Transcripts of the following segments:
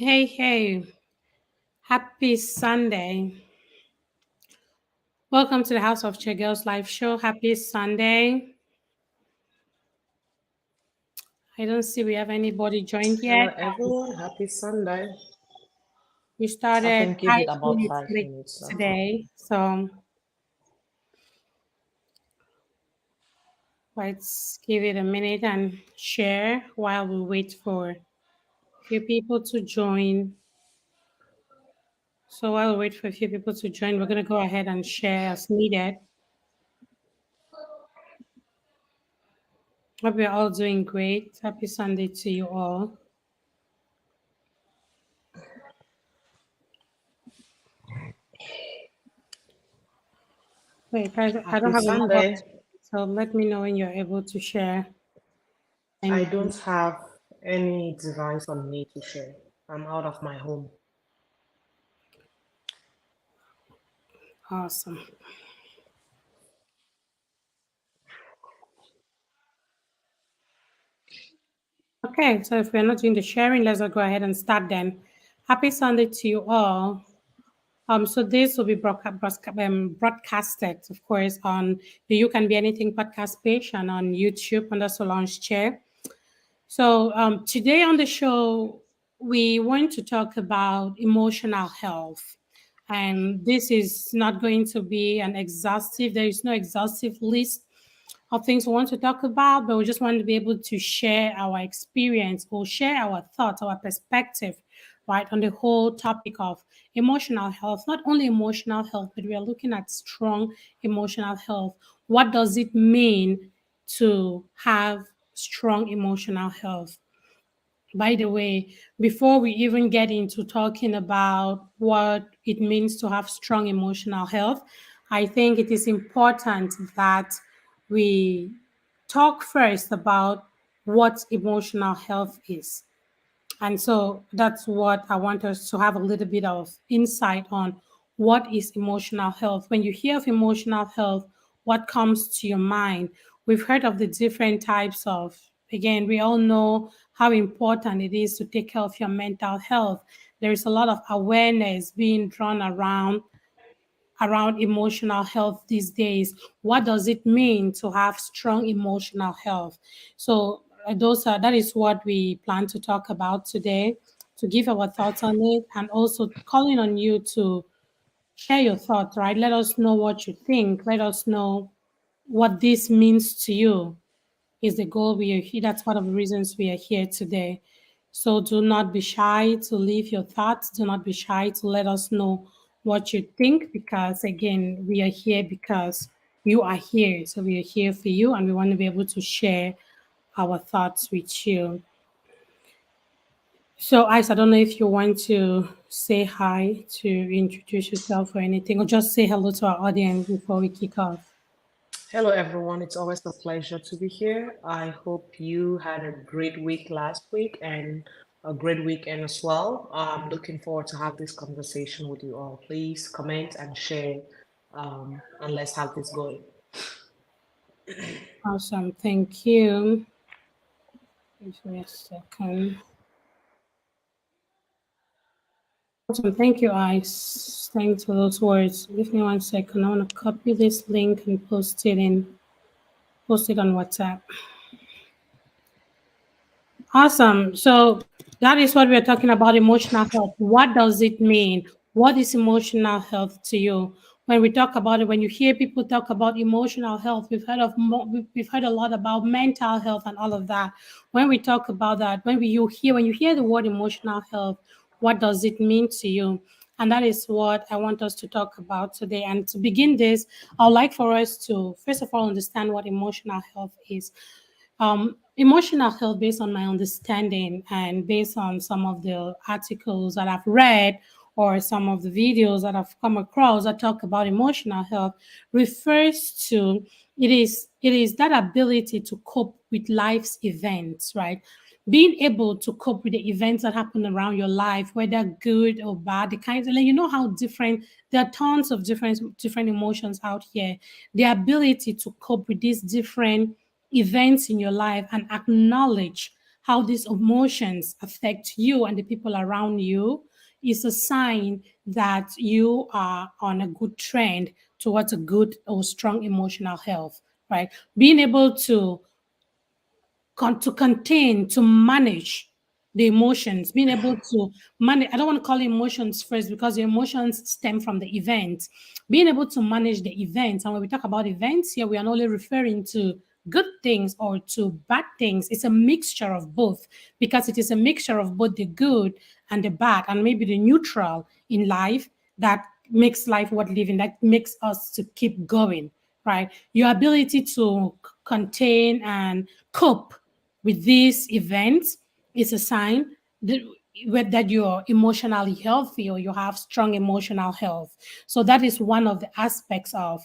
Hey, hey, happy Sunday. Welcome to the House of Che Girls live show. Happy Sunday. I don't see we have anybody joined Hello yet. everyone, happy Sunday. We I started can give five it about minutes five late minutes. Okay. today. So let's give it a minute and share while we wait for a few people to join. So while we wait for a few people to join, we're going to go ahead and share as needed. Hope you're all doing great. Happy Sunday to you all. Wait, I Happy don't have a number, Sunday. so let me know when you're able to share. I Thank don't you. have any device on me to share. I'm out of my home. Awesome. Okay, so if we're not doing the sharing, let's go ahead and start then. Happy Sunday to you all. So this will be broadcasted, of course, on the You Can Be Anything podcast page and on YouTube under Solange Chair. So today on the show, we want to talk about emotional health. And this is not going to be there is no exhaustive list of things we want to talk about, but we just want to be able to share our experience or share our thoughts, our perspective, right, on the whole topic of emotional health. Not only emotional health, but we are looking at strong emotional health. What does it mean to have strong emotional health? By the way, before we even get into talking about what it means to have strong emotional health, I think it is important that we talk first about what emotional health is. And so that's what I want us to have a little bit of insight on what is emotional health. When you hear of emotional health, what comes to your mind? We've heard of the different types of, again, we all know how important it is to take care of your mental health. There is a lot of awareness being drawn around emotional health these days. What does it mean to have strong emotional health? So that is what we plan to talk about today, to give our thoughts on it, and also calling on you to share your thoughts. Right? Let us know what you think. Let us know what this means to you. Is the goal we are here? That's one of the reasons we are here today. So do not be shy to leave your thoughts. Do not be shy to let us know what you think, because again, we are here because you are here. So we are here for you and we want to be able to share our thoughts with you. So, Ice, I don't know if you want to say hi, to introduce yourself or anything, or just say hello to our audience before we kick off. Hello everyone, it's always a pleasure to be here. I hope you had a great week last week and a great weekend as well. I'm looking forward to have this conversation with you all. Please comment and share, and let's have this going. Awesome. Thank you. Give me a second. Awesome. Thank you, Ice. Thanks for those words. Give me one second. I want to copy this link and post it on WhatsApp. Awesome. So that is what we're talking about, emotional health. What does it mean? What is emotional health to you? When we talk about it, when you hear people talk about emotional health, we've heard a lot about mental health and all of that. When we talk about that, when you hear the word emotional health, what does it mean to you? And that is what I want us to talk about today. And to begin this, I'd like for us to first of all understand what emotional health is. Emotional health, based on my understanding and based on some of the articles that I've read or some of the videos that I've come across that talk about emotional health, refers to it is that ability to cope with life's events, right? Being able to cope with the events that happen around your life, whether good or bad, the kinds of, like, you know how different, there are tons of different emotions out here. The ability to cope with these different events in your life and acknowledge how these emotions affect you and the people around you is a sign that you are on a good trend towards a good or strong emotional health, right? Being able to contain, to manage the emotions, being able to manage. I don't want to call it emotions first because the emotions stem from the event. Being able to manage the events, and when we talk about events here, we are not only referring to good things or to bad things. It's a mixture of both, because it is a mixture of both the good and the bad, and maybe the neutral in life, that makes life worth living, that makes us to keep going, right? Your ability to contain and cope with these events is a sign that, that you're emotionally healthy or you have strong emotional health. So that is one of the aspects of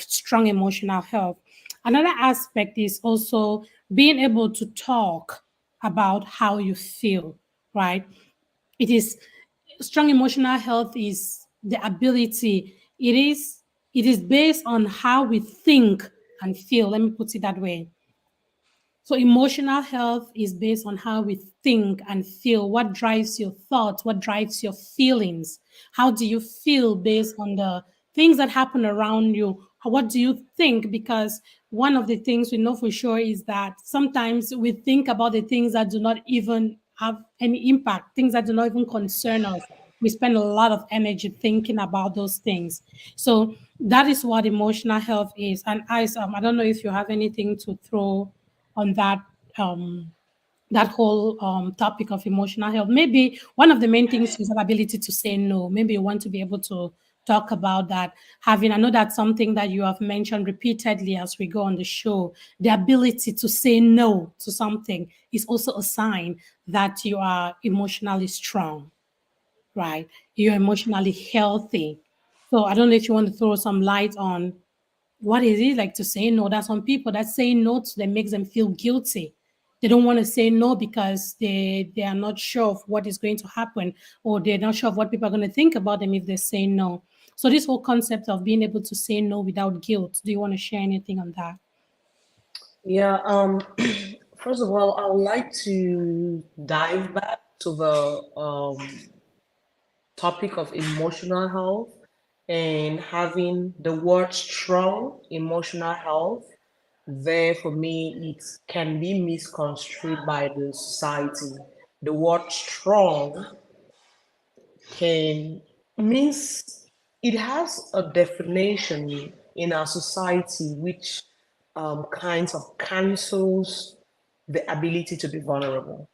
strong emotional health. Another aspect is also being able to talk about how you feel, right? It is strong emotional health is the ability, it is based on how we think and feel. Let me put it that way. So emotional health is based on how we think and feel. What drives your thoughts? What drives your feelings? How do you feel based on the things that happen around you? What do you think? Because one of the things we know for sure is that sometimes we think about the things that do not even have any impact, things that do not even concern us. We spend a lot of energy thinking about those things. So that is what emotional health is. And I don't know if you have anything to throw on um, that whole topic of emotional health. Maybe one of the main things is the ability to say no. Maybe you want to be able to talk about that. Having, I know that's something that you have mentioned repeatedly as we go on the show. The ability to say no to something is also a sign that you are emotionally strong, right? You're emotionally healthy. So I don't know if you want to throw some light on what is it like to say no. There's some people that saying no to them makes them feel guilty. They don't want to say no because they are not sure of what is going to happen, or they're not sure of what people are going to think about them if they say no. So this whole concept of being able to say no without guilt, do you want to share anything on that? Yeah, first of all, I would like to dive back to the topic of emotional health and having the word strong emotional health. There, for me, it can be misconstrued by the society. The word strong can means it has a definition in our society which kinds of cancels the ability to be vulnerable.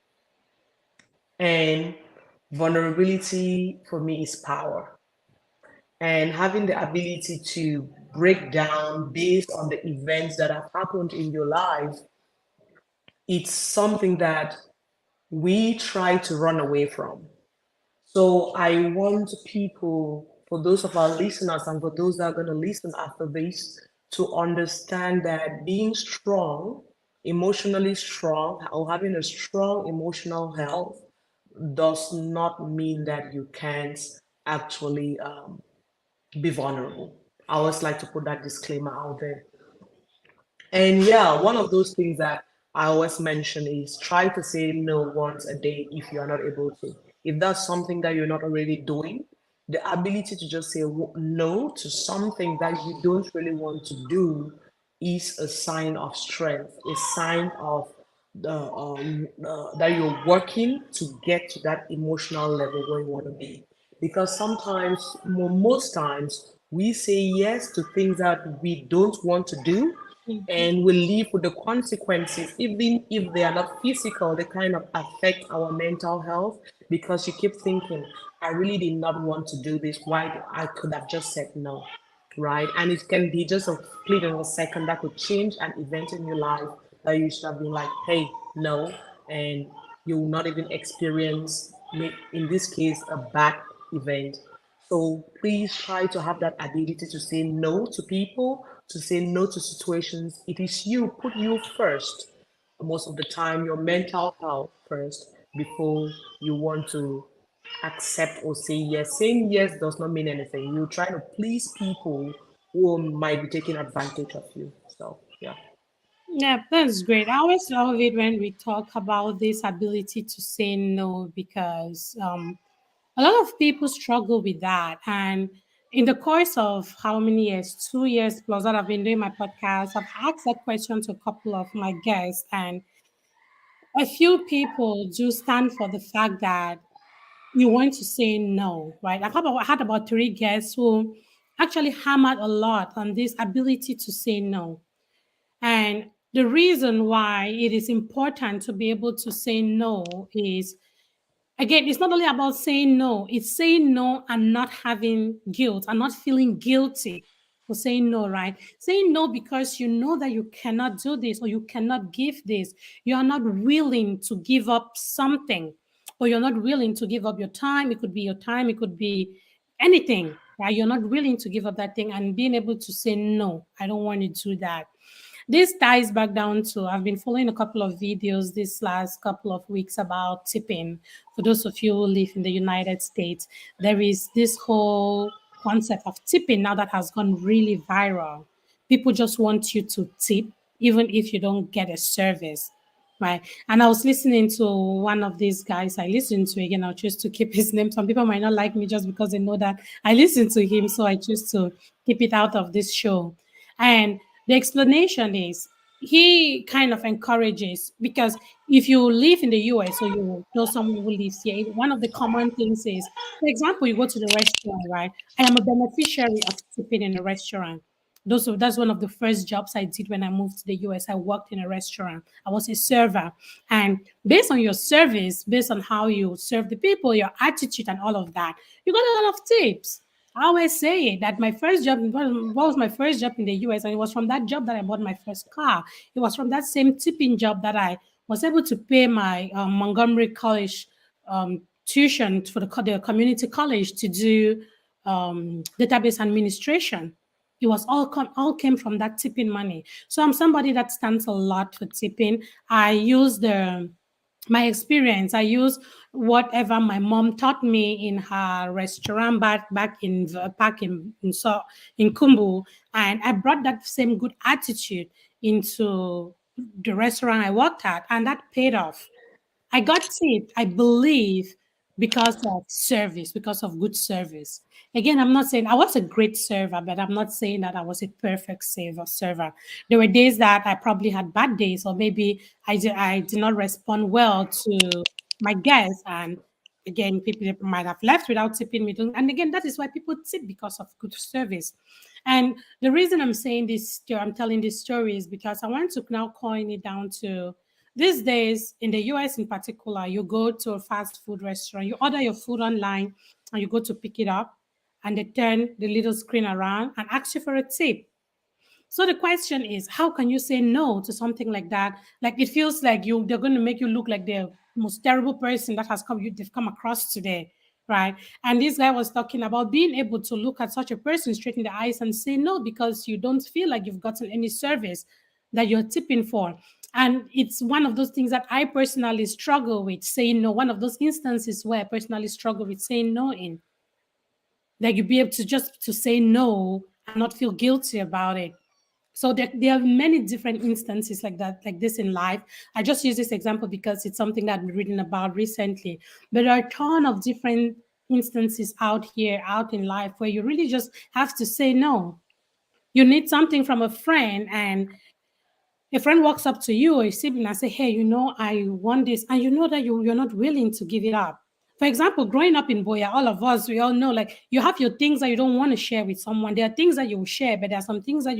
And vulnerability for me is power. And having the ability to break down based on the events that have happened in your life, it's something that we try to run away from. So I want people, for those of our listeners and for those that are going to listen after this, to understand that being strong, emotionally strong, or having a strong emotional health does not mean that you can't actually be vulnerable. I always like to put that disclaimer out there. And yeah, one of those things that I always mention is try to say no once a day if you are not able to. If that's something that you're not already doing, the ability to just say no to something that you don't really want to do is a sign of strength, a sign of that you're working to get to that emotional level where you want to be. Because sometimes, most times, we say yes to things that we don't want to do and we live with the consequences, even if they are not physical, they kind of affect our mental health because you keep thinking, I really did not want to do this. Why I could have just said no, right? And it can be just a split of a second that could change an event in your life that you should have been like, hey, no, and you will not even experience, in this case, a bad event. So please try to have that ability to say no to people, to say no to situations. It is you, put you first. Most of the time, your mental health first before you want to accept or say yes. Saying yes does not mean anything. You're trying to please people who might be taking advantage of you. So, yeah. Yeah, that's great. I always love it when we talk about this ability to say no because a lot of people struggle with that. And in the course of how many years, 2 years plus that I've been doing my podcast, I've asked that question to a couple of my guests, and a few people do stand for the fact that you want to say no, right? I had about three guests who actually hammered a lot on this ability to say no. And the reason why it is important to be able to say no is, again, it's not only about saying no, it's saying no and not having guilt and not feeling guilty for saying no, right? Saying no because you know that you cannot do this or you cannot give this. You are not willing to give up something, or you're not willing to give up your time. It could be your time, it could be anything, right? You're not willing to give up that thing, and being able to say no, I don't want to do that. This ties back down to, I've been following a couple of videos this last couple of weeks about tipping. For those of you who live in the United States, there is this whole concept of tipping now that has gone really viral. People just want you to tip, even if you don't get a service, right? And I was listening to one of these guys I listened to, again, I'll choose to keep his name. Some people might not like me just because they know that I listen to him, so I choose to keep it out of this show. And the explanation is, he kind of encourages, because if you live in the US or you know someone who lives here, one of the common things is, for example, you go to the restaurant, right? I am a beneficiary of tipping in a restaurant. That's one of the first jobs I did when I moved to the US. I worked in a restaurant. I was a server. And based on your service, based on how you serve the people, your attitude and all of that, you got a lot of tips. I always say that my first job, what was my first job in the US, and it was from that job that I bought my first car. It was from that same tipping job that I was able to pay my Montgomery College tuition for the community college to do database administration. It was all came from that tipping money. So I'm somebody that stands a lot for tipping. I use my experience. I use whatever my mom taught me in her restaurant back in Kumbu, and I brought that same good attitude into the restaurant I worked at, and that paid off. I got tipped, I believe, because of service, because of good service. Again, I'm not saying I was a great server, but I'm not saying that I was a perfect server. There were days that I probably had bad days, or maybe I did not respond well to my guests. And again, people might have left without tipping me. And again, that is why people tip, because of good service. And the reason I'm saying this, I'm telling this story, is because I want to now coin it down to, these days, in the US in particular, you go to a fast food restaurant, you order your food online, and you go to pick it up, and they turn the little screen around and ask you for a tip. So the question is, how can you say no to something like that? Like, it feels like they're going to make you look like the most terrible person that they've come across today, right? And this guy was talking about being able to look at such a person straight in the eyes and say no, because you don't feel like you've gotten any service that you're tipping for. And it's one of those things that I personally struggle with saying no. One of those instances where I personally struggle with saying no in. Like, you be able to just to say no and not feel guilty about it. So there are many different instances like that, like this in life. I just use this example because it's something that I've been reading about recently. But there are a ton of different instances out here, out in life, where you really just have to say no. You need something from a friend, and a friend walks up to you or a sibling and say, hey, I want this, and you know that you're not willing to give it up. For example, growing up in Boya, all of us, we all know, like, you have your things that you don't want to share with someone. There are things that you will share, but there are some things that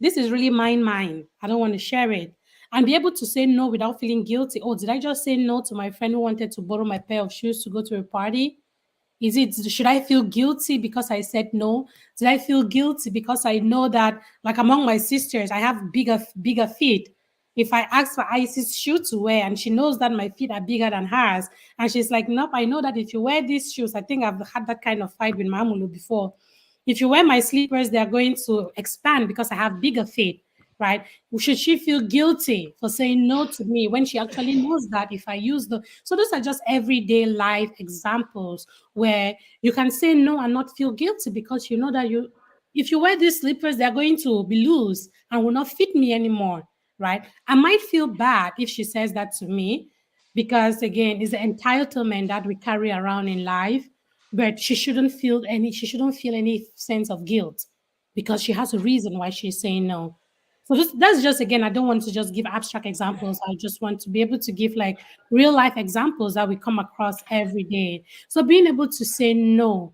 this is really mine. I don't want to share it. And be able to say no without feeling guilty. Oh, did I just say no to my friend who wanted to borrow my pair of shoes to go to a party? Should I feel guilty because I said no? Did I feel guilty because I know that, like, among my sisters, I have bigger feet? If I ask for Isis shoe to wear and she knows that my feet are bigger than hers, and she's like, nope, I know that if you wear these shoes, I think I've had that kind of fight with Mamulu before. If you wear my slippers, they are going to expand because I have bigger feet, right? Should she feel guilty for saying no to me when she actually knows that if I use so those are just everyday life examples where you can say no and not feel guilty, because you know that if you wear these slippers, they're going to be loose and will not fit me anymore. right? I might feel bad if she says that to me, because again, it's the entitlement that we carry around in life. But she shouldn't feel any sense of guilt, because she has a reason why she's saying no. So that's just, again, I don't want to just give abstract examples. I just want to be able to give like real life examples that we come across every day. So being able to say no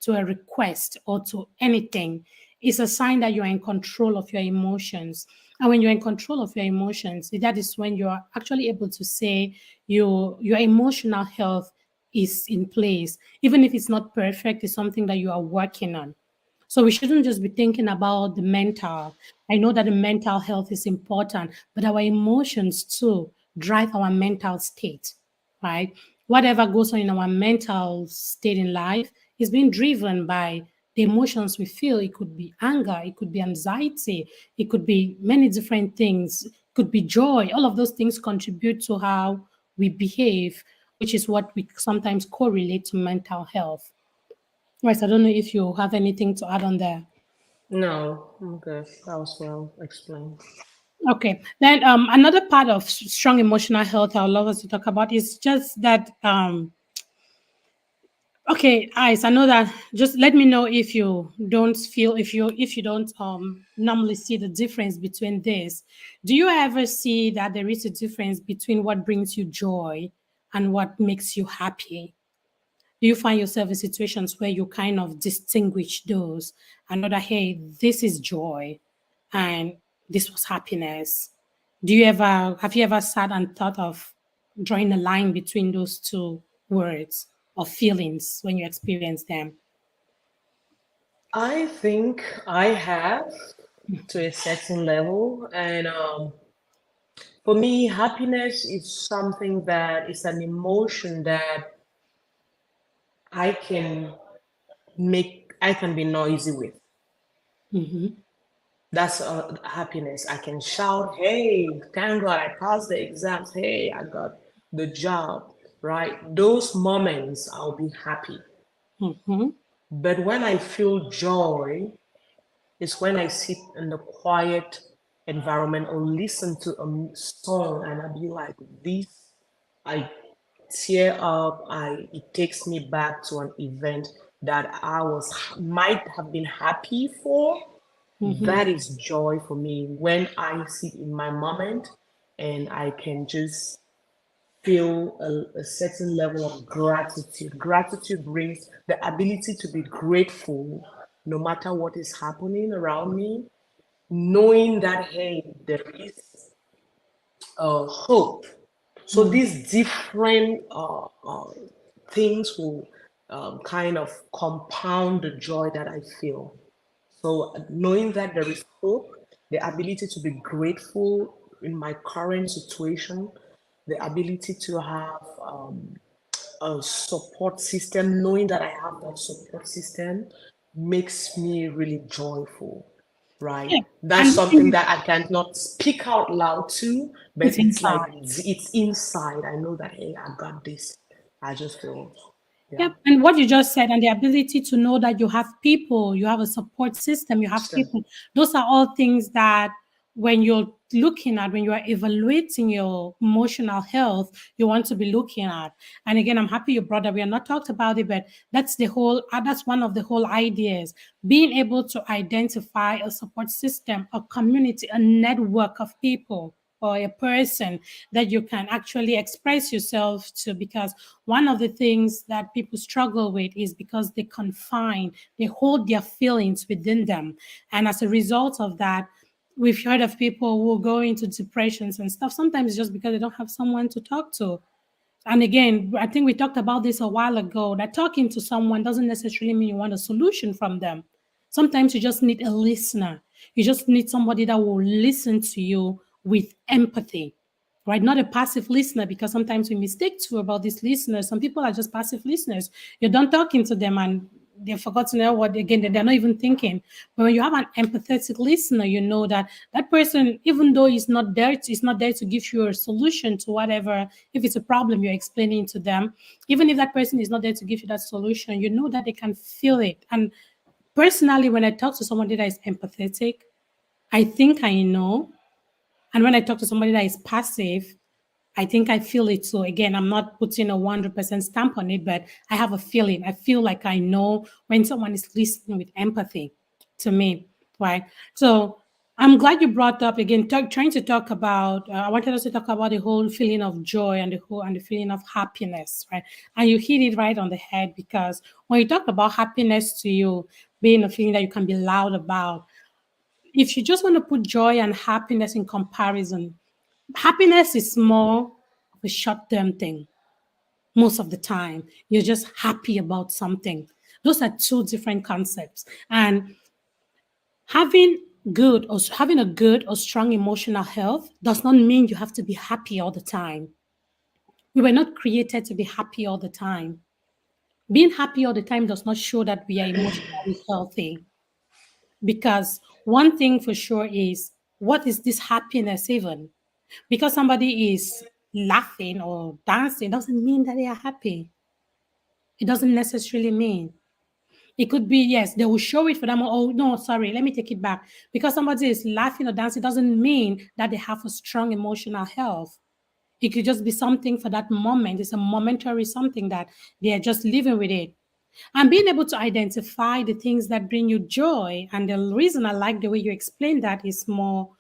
to a request or to anything is a sign that you're in control of your emotions. And when you're in control of your emotions, that is when you're actually able to say your emotional health is in place. Even if it's not perfect, it's something that you are working on. So we shouldn't just be thinking about the mental. I know that the mental health is important, but our emotions too drive our mental state, right? Whatever goes on in our mental state in life is being driven by the emotions we feel. It could be anger, it could be anxiety, it could be many different things, it could be joy. All of those things contribute to how we behave, which is what we sometimes correlate to mental health. Right, I don't know if you have anything to add on there. No, I'm good. That was well explained. Okay, then another part of strong emotional health I would love us to talk about is just that. Okay, Ice, I know that. Just let me know if you don't feel, if you don't normally see the difference between this. Do you ever see that there is a difference between what brings you joy and what makes you happy? Do you find yourself in situations where you kind of distinguish those and know that, hey, this is joy and this was happiness? Have you ever sat and thought of drawing a line between those two words or feelings when you experience them? I think I have to a certain level, and for me, happiness is something that is an emotion that I can I can be noisy with. Mm-hmm. That's happiness. I can shout, hey, thank God I passed the exams. Hey, I got the job, right? Those moments I'll be happy. Mm-hmm. But when I feel joy, is when I sit in the quiet environment or listen to a song and I be like, this, I tear up. It takes me back to an event that I was might have been happy for. Mm-hmm. That is joy for me when I sit in my moment and I can just feel a certain level of gratitude. Gratitude brings the ability to be grateful no matter what is happening around me, knowing that, hey, there is hope. So these different things will kind of compound the joy that I feel. So knowing that there is hope, the ability to be grateful in my current situation, the ability to have a support system, knowing that I have that support system makes me really joyful, right? Yeah, That's and something that I cannot speak out loud to, but it's it's like inside. it's inside. I know that, hey, I got this. I just feel, yeah. Yep. And what you just said, and the ability to know that you have people, you have a support system, you have So, people, those are all things that when you're looking at, when you are evaluating your emotional health, you want to be looking at. And again, I'm happy you brought up, we have not talked about it, but that's one of the whole ideas. Being able to identify a support system, a community, a network of people or a person that you can actually express yourself to, because one of the things that people struggle with is because they hold their feelings within them, and as a result of that, we've heard of people who go into depressions and stuff, sometimes just because they don't have someone to talk to. And again, I think we talked about this a while ago, that talking to someone doesn't necessarily mean you want a solution from them. Sometimes you just need a listener. You just need somebody that will listen to you with empathy, right? Not a passive listener, because sometimes we mistake too about these listeners. Some people are just passive listeners. You're done talking to them and they forgot to know what, again, they're not even thinking. But when you have an empathetic listener, you know that that person, even though he's not there to give you a solution to whatever, if it's a problem you're explaining to them, even if that person is not there to give you that solution, you know that they can feel it. And personally, when I talk to somebody that is empathetic, I think I know And when I talk to somebody that is passive, I think I feel it. So again, I'm not putting a 100% stamp on it, but I have a feeling. I feel like I know when someone is listening with empathy to me, right? So I'm glad you brought up again, trying to talk about. I wanted us to talk about the whole feeling of joy and the feeling of happiness, right? And you hit it right on the head, because when you talk about happiness to you being a feeling that you can be loud about, if you just want to put joy and happiness in comparison, happiness is more of a short-term thing. Most of the time, you're just happy about something. Those are two different concepts. And having a good or strong emotional health does not mean you have to be happy all the time. We were not created to be happy all the time. Being happy all the time does not show that we are emotionally healthy. Because one thing for sure is, what is this happiness even? Because somebody is laughing or dancing doesn't mean that they are happy. It doesn't necessarily mean. It could be, yes, they will show it for them. Oh, no, sorry, let me take it back. Because somebody is laughing or dancing doesn't mean that they have a strong emotional health. It could just be something for that moment. It's a momentary something that they are just living with it. And being able to identify the things that bring you joy. And the reason I like the way you explain that is more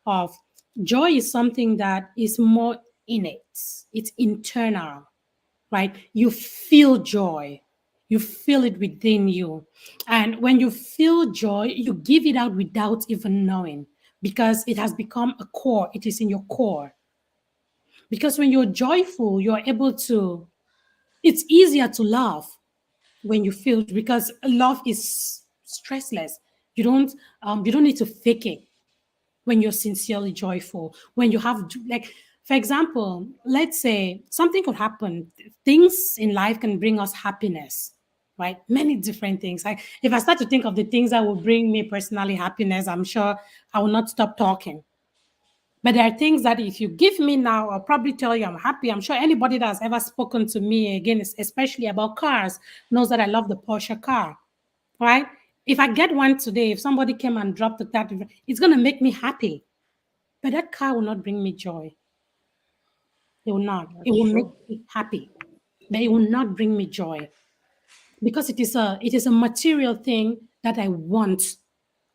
of, joy is something that is more innate, it's internal, right? You feel joy, you feel it within you. And when you feel joy, you give it out without even knowing, because it has become a core, it is in your core. Because when you're joyful, you're able to, it's easier to love when you feel, because love is stressless. You don't need to fake it when you're sincerely joyful. When you have, like, for example, let's say something could happen. Things in life can bring us happiness, right? Many different things. Like, if I start to think of the things that will bring me personally happiness, I'm sure I will not stop talking. But there are things that if you give me now, I'll probably tell you I'm happy. I'm sure anybody that has ever spoken to me, again, especially about cars, knows that I love the Porsche car, right? If I get one today, if somebody came and dropped that, it's going to make me happy. But that car will not bring me joy. It will not. It That's will make true. me happy, but it will not bring me joy, because it is a material thing that I want,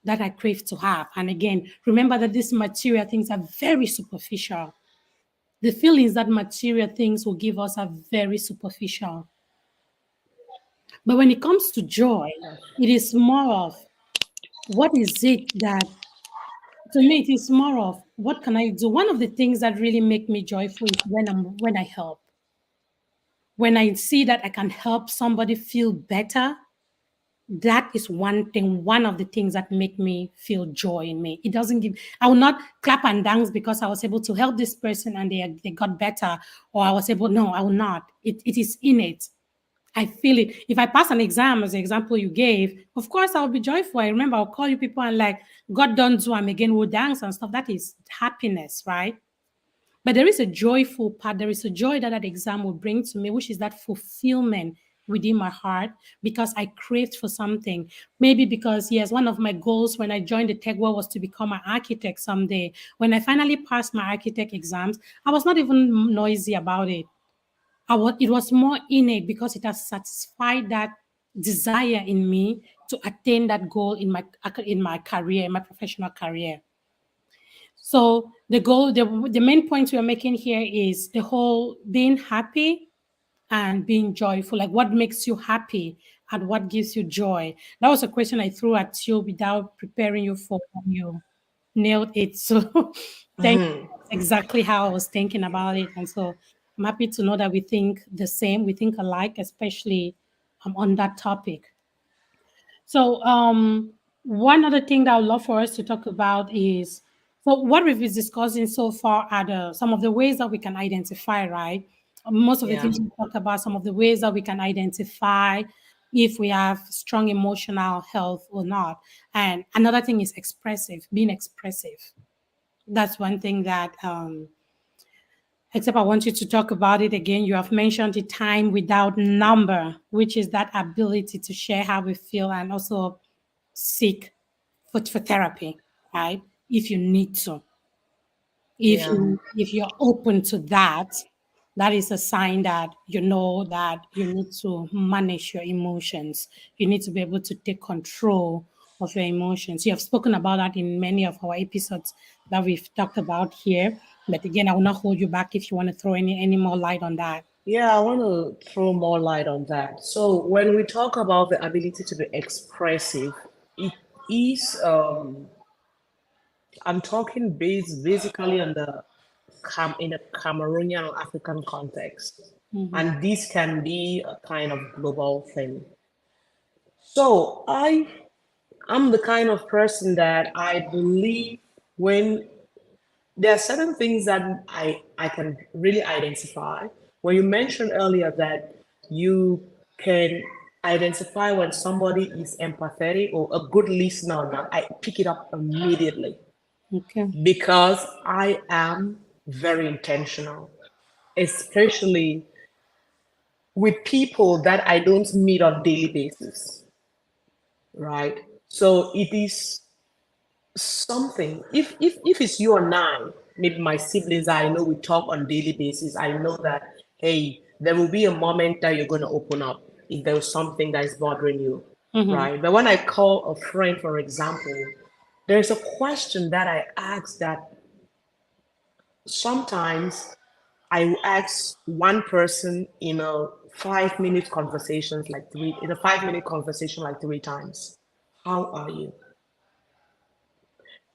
that I crave to have. And again, remember that these material things are very superficial. The feelings that material things will give us are very superficial. But when it comes to joy, That's it is more of, what is it that, to me, it is more of, what can I do? One of the things that really make me joyful is when I help. When I see that I can help somebody feel better, that is one thing, one of the things that make me feel joy in me. It doesn't give, I will not clap and dance because I was able to help this person and they got better, or I was able, no, I will not. It is innate. I feel it. If I pass an exam, as the example you gave, of course I'll be joyful. I remember I'll call you people and like, God don't do, I'm again, we'll dance and stuff. That is happiness, right? But there is a joyful part. There is a joy that that exam will bring to me, which is that fulfillment within my heart, because I craved for something. Maybe because, yes, one of my goals when I joined the tech world was to become an architect someday. When I finally passed my architect exams, I was not even noisy about it. It was more innate, because it has satisfied that desire in me to attain that goal in my career, in my professional career. So the goal, the main point we are making here is the whole being happy and being joyful. Like, what makes you happy and what gives you joy? That was a question I threw at you without preparing you for, and you nailed it. So thank you. Mhm. That's exactly how I was thinking about it. And so I'm happy to know that we think the same, we think alike, especially on that topic. So, one other thing that I would love for us to talk about is, so what we've been discussing so far are some of the ways that we can identify, right? Most of the Yeah. things we talked about, some of the ways that we can identify if we have strong emotional health or not. And another thing is being expressive. That's one thing that, except I want you to talk about it again. You have mentioned the time without number, which is that ability to share how we feel and also seek for therapy, right? If you need to. Yeah. If you're open to that, that is a sign that you know that you need to manage your emotions. You need to be able to take control of your emotions. You have spoken about that in many of our episodes that we've talked about here. But again, I will not hold you back if you want to throw any more light on that. Yeah, I want to throw more light on that. So when we talk about the ability to be expressive, it is I'm talking basically on the in a Cameroonian or African context, Mm-hmm. and this can be a kind of global thing. So I'm the kind of person that I believe when there are certain things that I can really identify. When you mentioned earlier that you can identify when somebody is empathetic or a good listener or not, I pick it up immediately Okay. because I am very intentional, especially with people that I don't meet on daily basis, right? So it is something. If it's you and I, maybe my siblings, I know we talk on daily basis. I know that hey, there will be a moment that you're going to open up if there's something that is bothering you, Mm-hmm. right? But when I call a friend, for example, there's a question that I ask that sometimes I will ask one person in a 5 minute conversation, like three in a 5 minute conversation, like three times. How are you?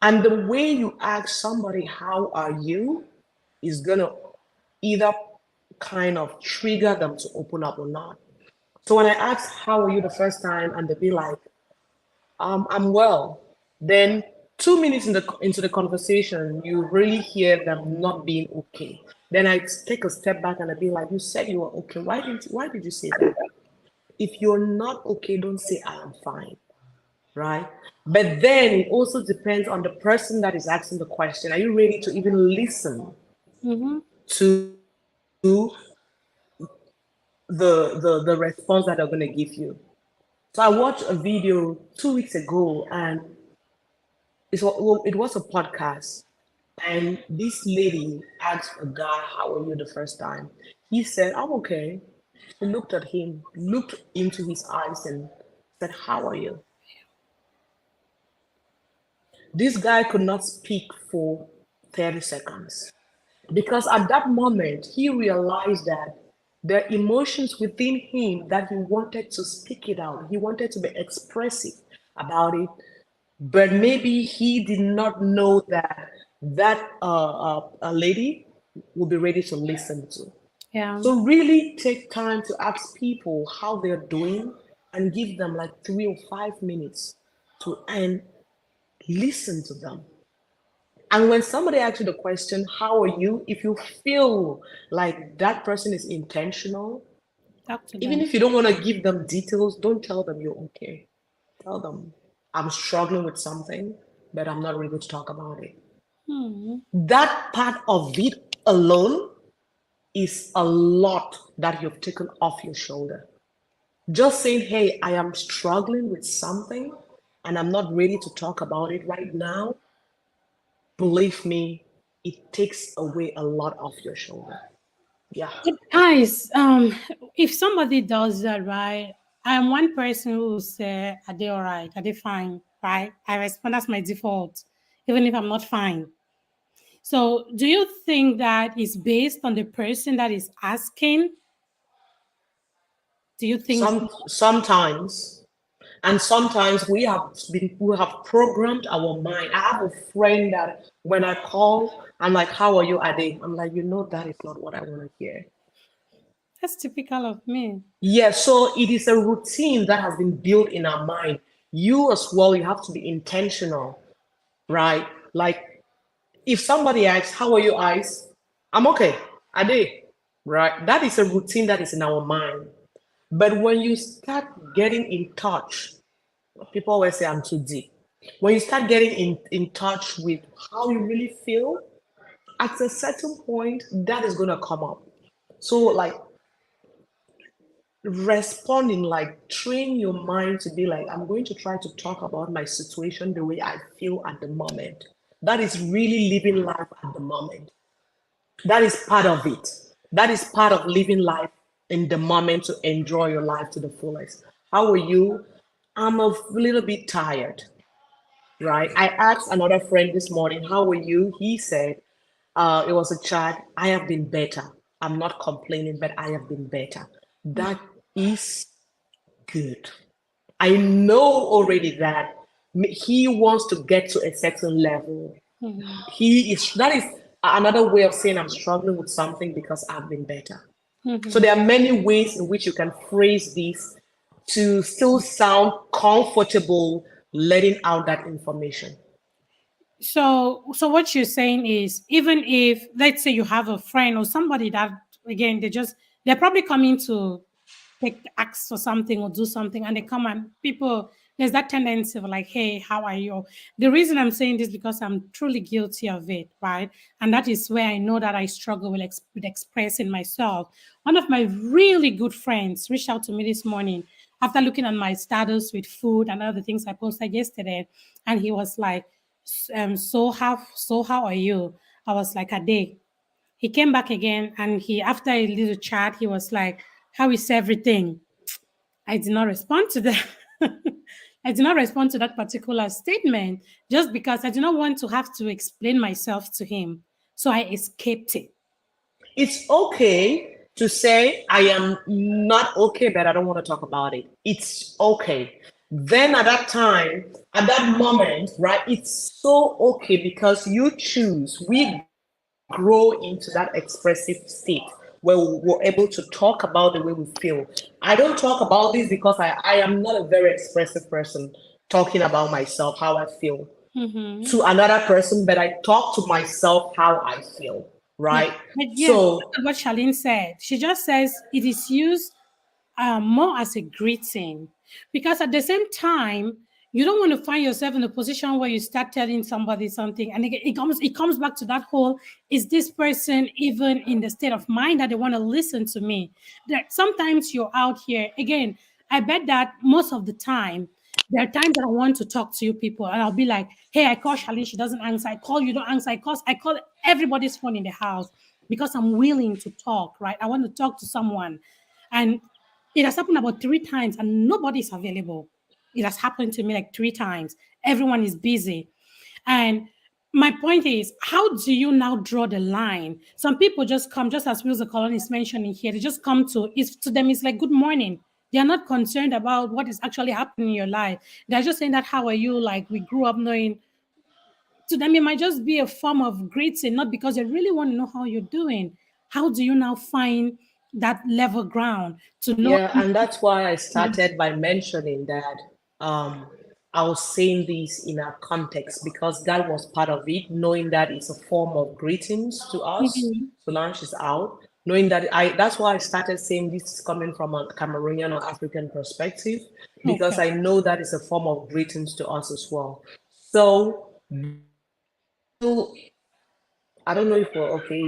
And the way you ask somebody, how are you, is gonna either kind of trigger them to open up or not. So when I ask, how are you the first time, and they be like, I'm well, then 2 minutes into the conversation, you really hear them not being okay. Then I take a step back and I be like, you said you were okay. Why did you say that? If you're not okay, don't say I am fine, right? But then it also depends on the person that is asking the question. Are you ready to even listen Mm-hmm. to the response that they're going to give you? So I watched a video 2 weeks ago, and it was a podcast, and this lady asked a guy, "How are you?" the first time. He said, "I'm okay." She looked at him, looked into his eyes, and said, "How are you?" This guy could not speak for 30 seconds because at that moment he realized that there are emotions within him that he wanted to speak it out. He wanted to be expressive about it, but maybe he did not know that a lady will be ready to listen to. Yeah. So really take time to ask people how they're doing and give them like 3 or 5 minutes to and listen to them. And when somebody asks you the question, how are you? If you feel like that person is intentional, Talk to even them. if you don't want to give them details, don't tell them you're okay. Tell them, I'm struggling with something, but I'm not ready to talk about it. Hmm. That part of it alone is a lot that you've taken off your shoulder. Just saying, hey, I am struggling with something and I'm not ready to talk about it right now, believe me, it takes away a lot off your shoulder. Yeah. Guys, if somebody does that, right, I'm one person who will say, "Are they all right? Are they fine?" Right? I respond. That's my default, even if I'm not fine. So, do you think that is based on the person that is asking? Do you think so? Sometimes, and sometimes we have programmed our mind. I have a friend that when I call, I'm like, "How are you, Ade?" I'm like, that is not what I want to hear. That's typical of me. Yeah, so it is a routine that has been built in our mind. You as well, you have to be intentional, right? Like if somebody asks, "How are your eyes?" I'm okay. Ade, right? That is a routine that is in our mind. But when you start getting in touch, people always say I'm too deep. When you start getting in touch with how you really feel, at a certain point, that is going to come up. So, like, responding, like, train your mind to be like, I'm going to try to talk about my situation the way I feel at the moment. That is really living life at the moment. That is part of it. That is part of living life in the moment to enjoy your life to the fullest. How are you? I'm a little bit tired, right? I asked another friend this morning, how are you? He said, it was a chat. I have been better. I'm not complaining, but I have been better. That is good. I know already that he wants to get to a certain level. That is another way of saying I'm struggling with something because I've been better. So there are many ways in which you can phrase this to still sound comfortable letting out that information. So what you're saying is, even if, let's say, you have a friend or somebody that, again, they're probably coming to ask for something or do something, and they come and people, there's that tendency of like, hey, how are you? The reason I'm saying this because I'm truly guilty of it, right? And that is where I know that I struggle with, with expressing myself. One of my really good friends reached out to me this morning after looking at my status with food and other things I posted yesterday, and he was like, so how are you? I was like, a day. He came back again, and he, after a little chat, he was like, how is everything? I did not respond to that. I did not respond to that particular statement just because I did not want to have to explain myself to him. So I escaped it. It's okay to say, I am not okay, but I don't want to talk about it. It's okay. Then at that time, at that moment, right, it's so okay because you choose. We grow into that expressive state where we're able to talk about the way we feel. I don't talk about this because I am not a very expressive person talking about myself, how I feel to another person, but I talk to myself how I feel, Yeah. right? But yes, So look at what Charlene said. She just says it is used more as a greeting, because at the same time you don't want to find yourself in a position where you start telling somebody something, and it comes back to that whole, is this person even in the state of mind that they want to listen to me? That sometimes you're out here again. I bet that most of the time there are times that I want to talk to you people, and I'll be like, hey, I call Charlene, she doesn't answer. I call, you don't answer. I call everybody's phone in the house because I'm willing to talk, right? I want to talk to someone. And it has happened about 3 times and nobody's available. It has happened to me like 3 times. Everyone is busy. And my point is, how do you now draw the line? Some people just come, just as Wills the Colon is mentioning here, they just come to them, it's like, good morning. They are not concerned about what is actually happening in your life. They're just saying that, how are you? Like, we grew up knowing. To them, it might just be a form of greeting, not because they really want to know how you're doing. How do you now find that level ground to know? yeah, and that's why I started by mentioning that um, I was saying this in a context because that was part of it, knowing that it's a form of greetings to us. Mhm. Solange is out, knowing that that's why I started saying this is coming from a Cameroonian or African perspective, because Okay. I know that is a form of greetings to us as well. So, so I don't know if we're okay.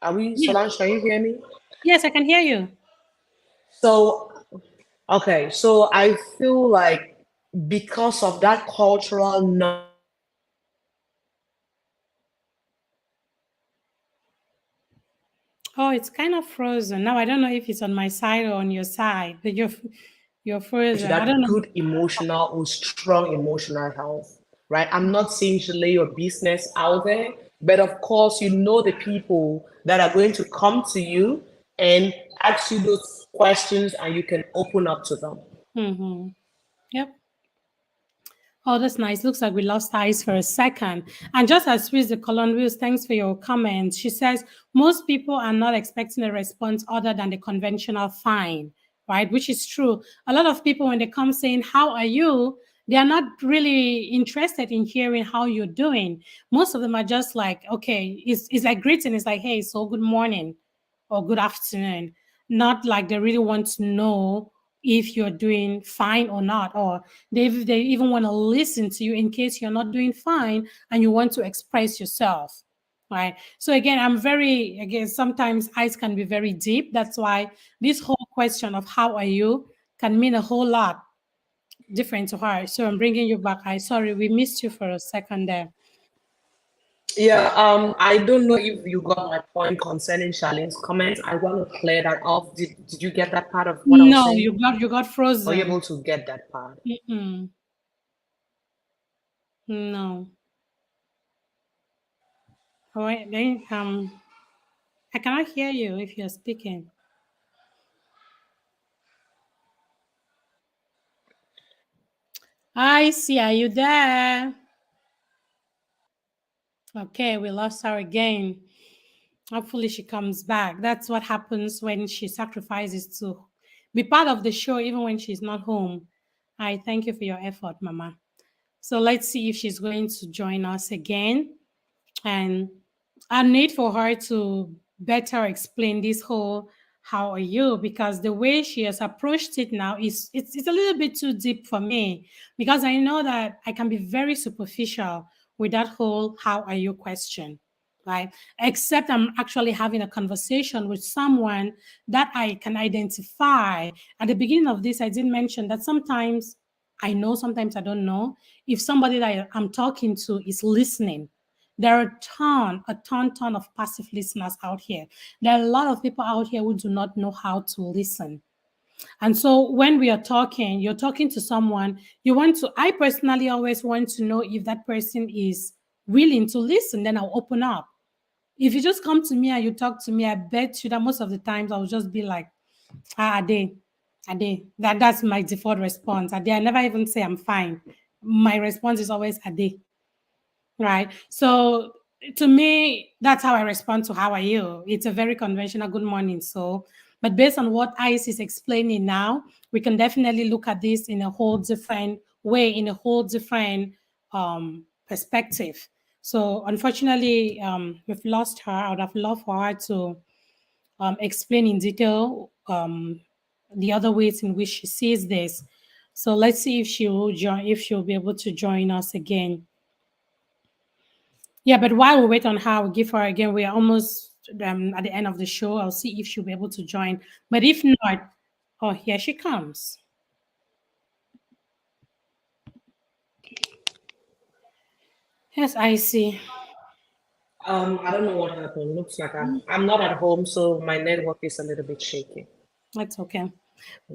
Are we, Yes. Solange, can you hear me? Yes, I can hear you. So, okay, so I feel like because of that cultural Oh, it's kind of frozen. Now I don't know if it's on my side or on your side, but you're to frozen. I don't that know. good emotional or strong emotional health, right? I'm not saying you should lay your business out there, but of course, you know the people that are going to come to you and ask you those questions and you can open up to them. Mm-hmm. Yep. Oh, that's nice. Looks like we lost eyes for a second. And just as with the colon wheels, thanks for your comments. She says most people are not expecting a response other than the conventional fine, right? Which is true. A lot of people, when they come saying, how are you? They are not really interested in hearing how you're doing. Most of them are just like, okay, it's like greeting. It's like, hey, so good morning or good afternoon. Not like they really want to know if you're doing fine or not, or they even want to listen to you in case you're not doing fine and you want to express yourself, right? So again, sometimes eyes can be very deep. That's why this whole question of how are you can mean a whole lot different to her. So I'm bringing you back. I sorry we missed you for a second there. Yeah, I don't know if you got my point concerning Charlene's comments. I want to clear that off. Did you get that part of what I was No, saying? you got Are you frozen. able to get that part? Mm-mm. No. All right, then I cannot hear you if you're speaking. I see. Are you there? Okay, we lost her again. Hopefully she comes back. That's what happens when she sacrifices to be part of the show, even when she's not home. I thank you for your effort, Mama. So let's see if she's going to join us again. And I need for her to better explain this whole how are you, because the way she has approached it now is it's a little bit too deep for me, because I know that I can be very superficial with that whole how are you question, right? Except I'm actually having a conversation with someone that I can identify. At the beginning of this, I did mention that sometimes I know, sometimes I don't know if somebody that I'm talking to is listening. There are ton of passive listeners out here. There are a lot of people out here who do not know how to listen. And so when we are talking, you're talking to someone, I personally always want to know if that person is willing to listen, then I'll open up. If you just come to me and you talk to me, I bet you that most of the times I'll just be like, Ade, Ade. That's my default response. Ade, I never even say I'm fine. My response is always Ade. Right. So to me, that's how I respond to how are you? It's a very conventional good morning. So, but based on what Ice is explaining now, we can definitely look at this in a whole different way, in a whole different perspective. So unfortunately, we've lost her. I would have loved for her to explain in detail the other ways in which she sees this. So let's see if she will join, if she'll be able to join us again. Yeah, but while we wait on her, we'll give her again. We are almost at the end of the show. I'll see if she'll be able to join. But if not, oh, here she comes. Yes, I see. I don't know what happened. Looks like I'm not at home, so my network is a little bit shaky. That's okay.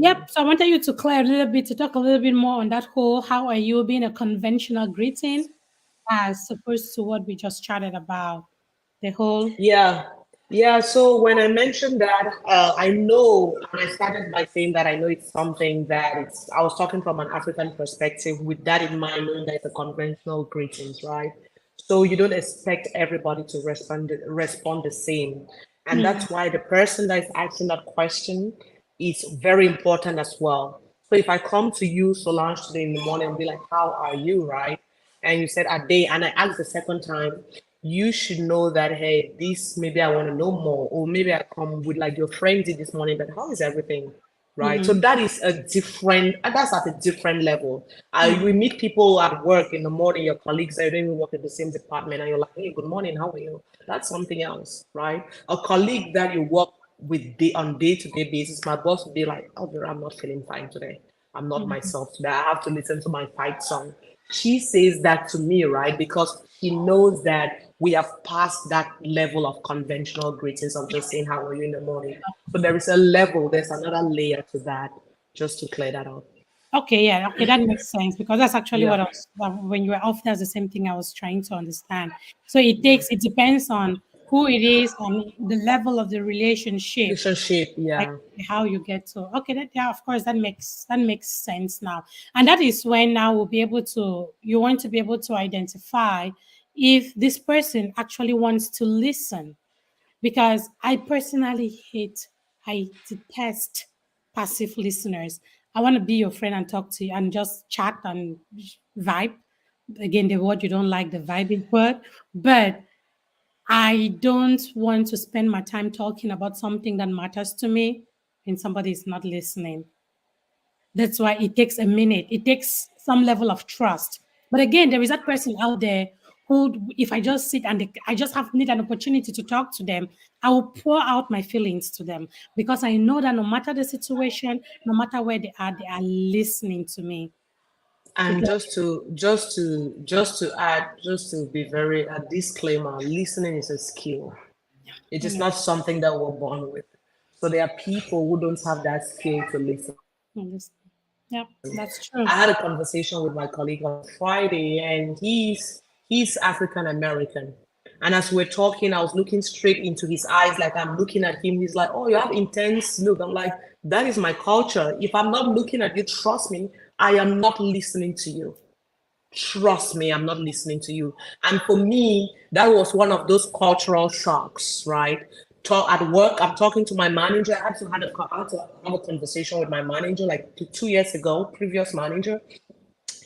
Yep. So I wanted you to clear a little bit, to talk a little bit more on that whole how are you being a conventional greeting as opposed to what we just chatted about. The whole Yeah, yeah. So when I mentioned that, I know, and I started by saying that I know it's something that I was talking from an African perspective with that in mind, knowing that it's a conventional greetings, right? So you don't expect everybody to respond the same. And mm, that's why the person that is asking that question is very important as well. So if I come to you, Solange, today in the morning and be like, how are you, right? And you said a day, and I asked the second time, you should know that, hey, this maybe I want to know more, or maybe I come with like your friend did this morning, but how is everything? Right. So mm, that is a different, that's at a different level. mm, We meet people at work in the morning, your colleagues, they don't even work in the same department, and you're like, hey, good morning, how are you? That's something else, right? A colleague that you work with on day-to-day basis, my boss would be like, oh, Vera, I'm not feeling fine today. I'm not mm. myself today. I have to listen to my fight song. She says that to me, right? Because she knows that we have passed that level of conventional greetings of just saying, how are you in the morning? But there is a level, there's another layer to that, just to clear that up. Okay, yeah, okay, that makes sense because that's actually what Yeah. I was when you were off. That's the same thing I was trying to understand. So it depends on who it is and the level of the relationship, Relationship, like yeah. how you get to. Okay, that yeah, of course, that makes sense now, and that is when now we'll be able to. You want to be able to identify if this person actually wants to listen, because I personally I detest passive listeners. I want to be your friend and talk to you and just chat and vibe. Again, the word you don't like, the vibing word, but I don't want to spend my time talking about something that matters to me and somebody is not listening. That's why it takes a minute. It takes some level of trust. But again, there is that person out there who, if I just sit and I just have need an opportunity to talk to them, I will pour out my feelings to them because I know that no matter the situation, no matter where they are listening to me. And Because just to add, just to be very a disclaimer, listening is a skill. It is yeah, not something that we're born with. So there are people who don't have that skill to listen. yes, yeah, that's true. I had a conversation with my colleague on Friday, and he's African American. And as we're talking, I was looking straight into his eyes, like I'm looking at him. He's like, "Oh, you have intense look." I'm like, "That is my culture. If I'm not looking at you, trust me, I am not listening to you. Trust me, I'm not listening to you." And for me, that was one of those cultural shocks, right? Talk at work, I'm talking to my manager. I had to have a conversation with my manager like 2 years ago, previous manager.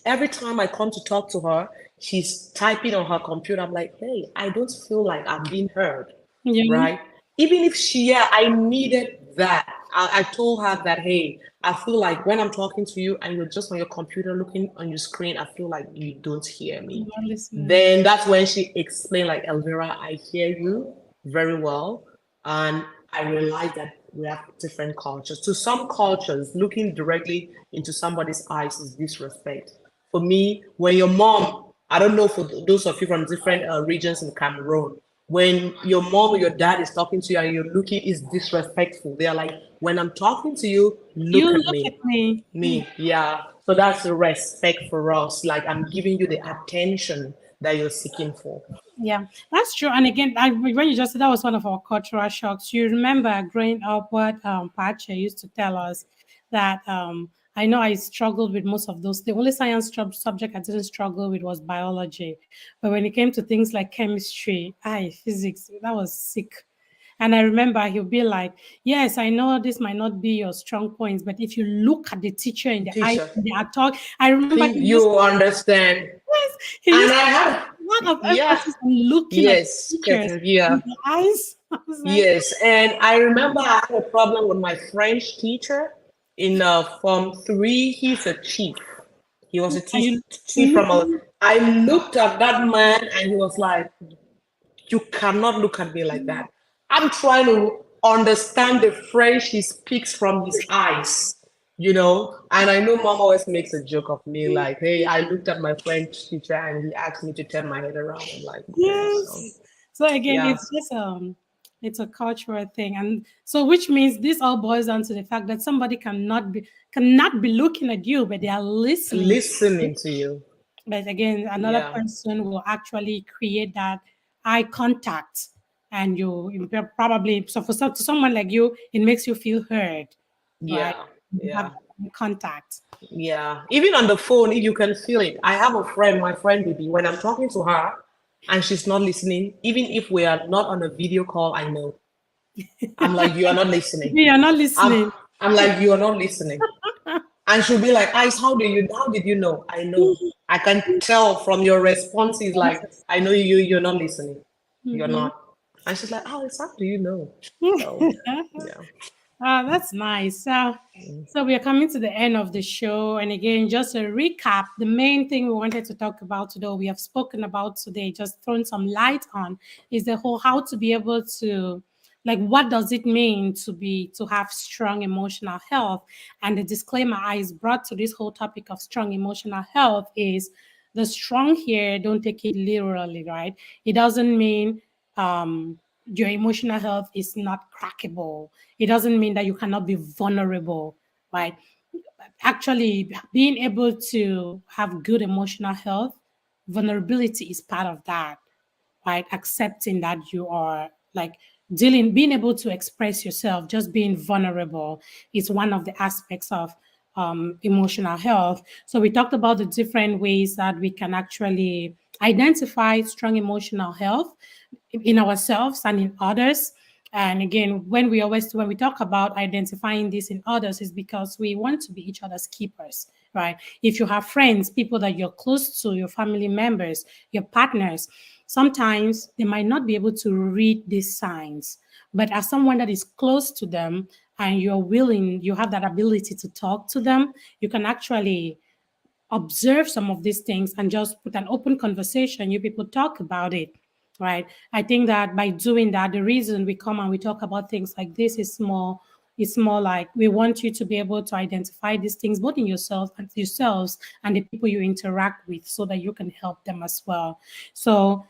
Every time I come to talk to her, she's typing on her computer. I'm like, hey, I don't feel like I'm being heard, Yeah, right? Even if yeah, I needed that. I told her that, hey, I feel like when I'm talking to you and you're just on your computer looking on your screen, I feel like you don't hear I'm me. not listening. Then that's when she explained, like, Elvira, I hear you very well. And I realized that we have different cultures. To some cultures, looking directly into somebody's eyes is disrespect. For me, when your mom, I don't know for those of you from different regions in Cameroon, when your mom or your dad is talking to you and you're looking, is disrespectful. They're like, when I'm talking to you, You look at look at me. me. Me, yeah. So that's the respect for us. Like I'm giving you the attention that you're seeking for. Yeah, that's true. And again, when you just said that was one of our cultural shocks. You remember growing up what Pacha used to tell us that I know I struggled with most of those. The only science subject I didn't struggle with was biology. But when it came to things like chemistry, physics, that was sick. And I remember he'll be like, yes, I know this might not be your strong points, but if you look at the teacher in the eye, Teacher, when they are talk, I remember think you understand. he And used I to have, put a lot of yeah, emphasis on looking at yes, teachers yeah, in the eyes. I was like, yes. And I remember I had a problem with my French teacher in Form 3. He's a chief. He was a are you? chief from a. Mhm. I looked at that man and he was like, you cannot look at me like that. I'm trying to understand the French he speaks from his eyes, you know. And I know mom always makes a joke of me, like, hey, I looked at my French teacher and he asked me to turn my head around. I'm like, okay, so Yes. So again, yeah. it's a cultural thing, and so which means this all boils down to the fact that somebody cannot be looking at you, but they are listening to you. Listening to you. But again, another Yeah. person will actually create that eye contact, and you probably so to someone like you, it makes you feel heard, right? Yeah. You have Yeah. contact. Yeah. Even on the phone, you can feel it. I have a friend, my friend Bibi, when I'm talking to her and she's not listening, even if we are not on a video call, I know. I'm like, you are not listening. You are not I'm listening. I'm like, you are not listening. And she'll be like, Ice, how did you know? I know. I can tell from your responses, like, I know you're not listening. You're Mhm. not. And she's like, Alice, how do you know? So yeah. That's nice. So we are coming to the end of the show. And again, just a recap, the main thing we wanted to talk about today, we have spoken about today, just thrown some light on, is the whole how to be able to, like, what does it mean to have strong emotional health? And the disclaimer I brought to this whole topic of strong emotional health is the strong here, don't take it literally, right? It doesn't mean your emotional health is not crackable. It doesn't mean that you cannot be vulnerable, right? Actually, being able to have good emotional health, vulnerability is part of that, right? Accepting that you are like being able to express yourself, just being vulnerable is one of the aspects of emotional health. So we talked about the different ways that we can actually identify strong emotional health in ourselves and in others. And again, when we talk about identifying this in others, is because we want to be each other's keepers, right? If you have friends, people that you're close to, your family members, your partners, sometimes they might not be able to read these signs. But as someone that is close to them and you have that ability to talk to them, you can actually observe some of these things and just put an open conversation. You people talk about it, right? I think that by doing that, the reason we come and we talk about things like this is more It's more like we want you to be able to identify these things both in yourselves and the people you interact with, so that you can help them as well. So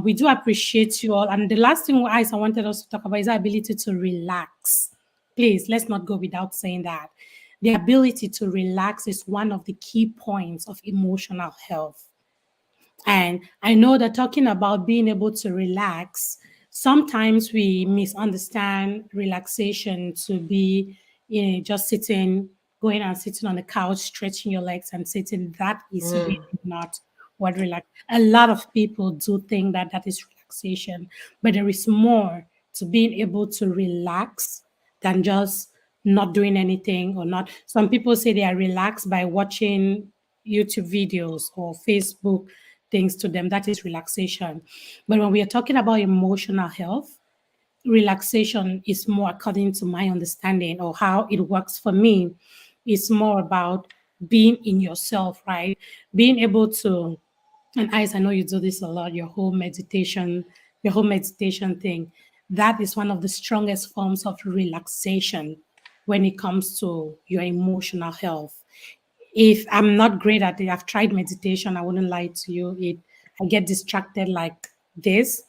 we do appreciate you all. And the last thing I wanted us to talk about is our ability to relax. Please, let's not go without saying that. The ability to relax is one of the key points of emotional health. And I know that talking about being able to relax, sometimes we misunderstand relaxation to be, just sitting, going and sitting on the couch, stretching your legs and sitting. That is really not what relax. A lot of people do think that that is relaxation, but there is more to being able to relax than just not doing anything or not. Some people say they are relaxed by watching YouTube videos or Facebook things to them. That is relaxation. But when we are talking about emotional health, relaxation is more, according to my understanding or how it works for me, is more about being in yourself, right? Being able to, and I know you do this a lot, your whole meditation thing. That is one of the strongest forms of relaxation when it comes to your emotional health. If I'm not great at it, I've tried meditation, I wouldn't lie to you. I get distracted like this.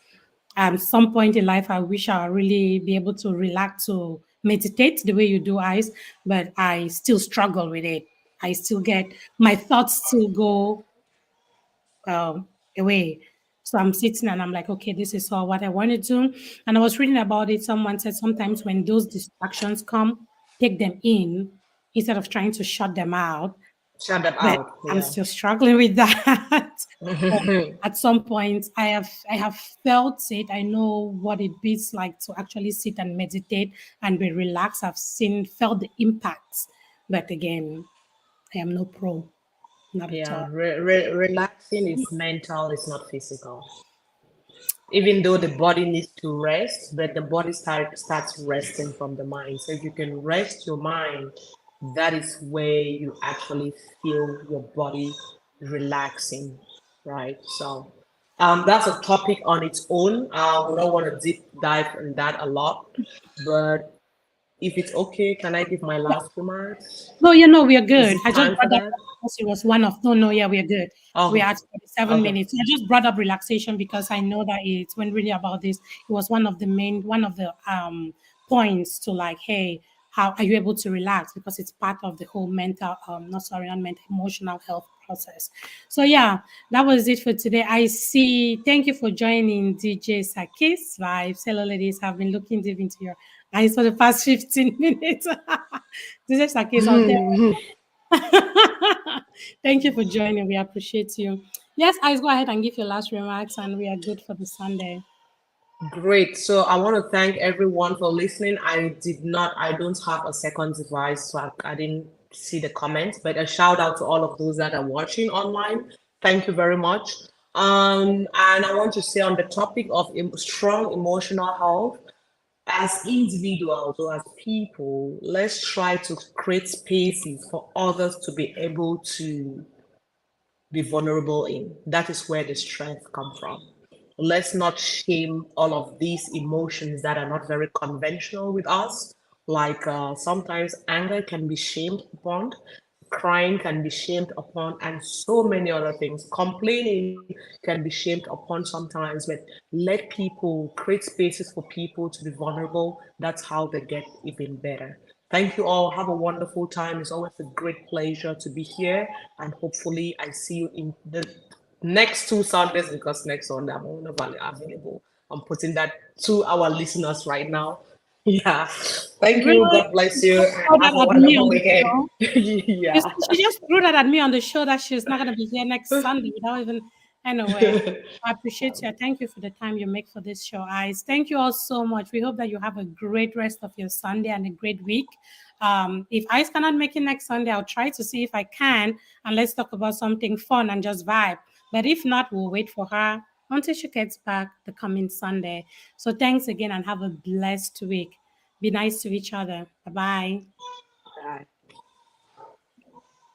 Some point in life, I wish I really be able to relax, to meditate the way you do, eyes, but I still struggle with it. I still get my thoughts still go away. So I'm sitting and I'm like, okay, this is all what I want to do. And I was reading about it. Someone said sometimes when those distractions come, take them in instead of trying to shut them out. Shut them But out. I'm Yeah. still struggling with that. But at some point, I have felt it. I know what it feels like to actually sit and meditate and be relaxed. Felt the impacts. But again, I am no pro, not at Yeah. all. Relaxing is mental, it's not physical. Even though the body needs to rest, but the body starts resting from the mind. So if you can rest your mind, that is where you actually feel your body relaxing, right? So that's a topic on its own. We don't want to deep dive in that a lot, but if it's okay, can I give my last remarks? No, we are Is good. it I just time for brought that that? up because it was one of, no, yeah, we are good. We Oh, are at 47 okay. minutes. I just brought up relaxation because I know that it's when really about this. It was one of the points to like, hey, how are you able to relax? Because it's part of the whole mental, not sorry, not mental, emotional health process. So yeah, that was it for today. I see. Thank you for joining DJ Sakis Vibes. Hello, ladies. Have been looking deep into your eyes for the past 15 minutes. DJ Sakis out there. Thank you for joining. We appreciate you. Yes, Ice, go ahead and give your last remarks, and we are good for the Sunday. Great. So I want to thank everyone for listening. I don't have a second device, so I didn't see the comments, but a shout out to all of those that are watching online. Thank you very much. And I want to say on the topic of strong emotional health, as individuals or as people, let's try to create spaces for others to be able to be vulnerable in. That is where the strength comes from. Let's not shame all of these emotions that are not very conventional with us. Like sometimes anger can be shamed upon, crying can be shamed upon, and so many other things. Complaining can be shamed upon sometimes, but let people create spaces for people to be vulnerable. That's how they get even better. Thank you all. Have a wonderful time. It's always a great pleasure to be here. And hopefully, I see you in the next two Sundays because next Sunday I'm only available. I'm putting that to our listeners right now. Yeah. Thank you. Really? God bless you and Throw have that a at me wonderful on the weekend. show. Yeah. She just threw that at me on the show that she's not going to be here next Sunday without even. Anyway, I appreciate you. Thank you for the time you make for this show, Eyes. Thank you all so much. We hope that you have a great rest of your Sunday and a great week. If Eyes cannot make it next Sunday, I'll try to see if I can, and let's talk about something fun and just vibe. But if not, we'll wait for her until she gets back the coming Sunday. So thanks again and have a blessed week. Be nice to each other. Bye bye.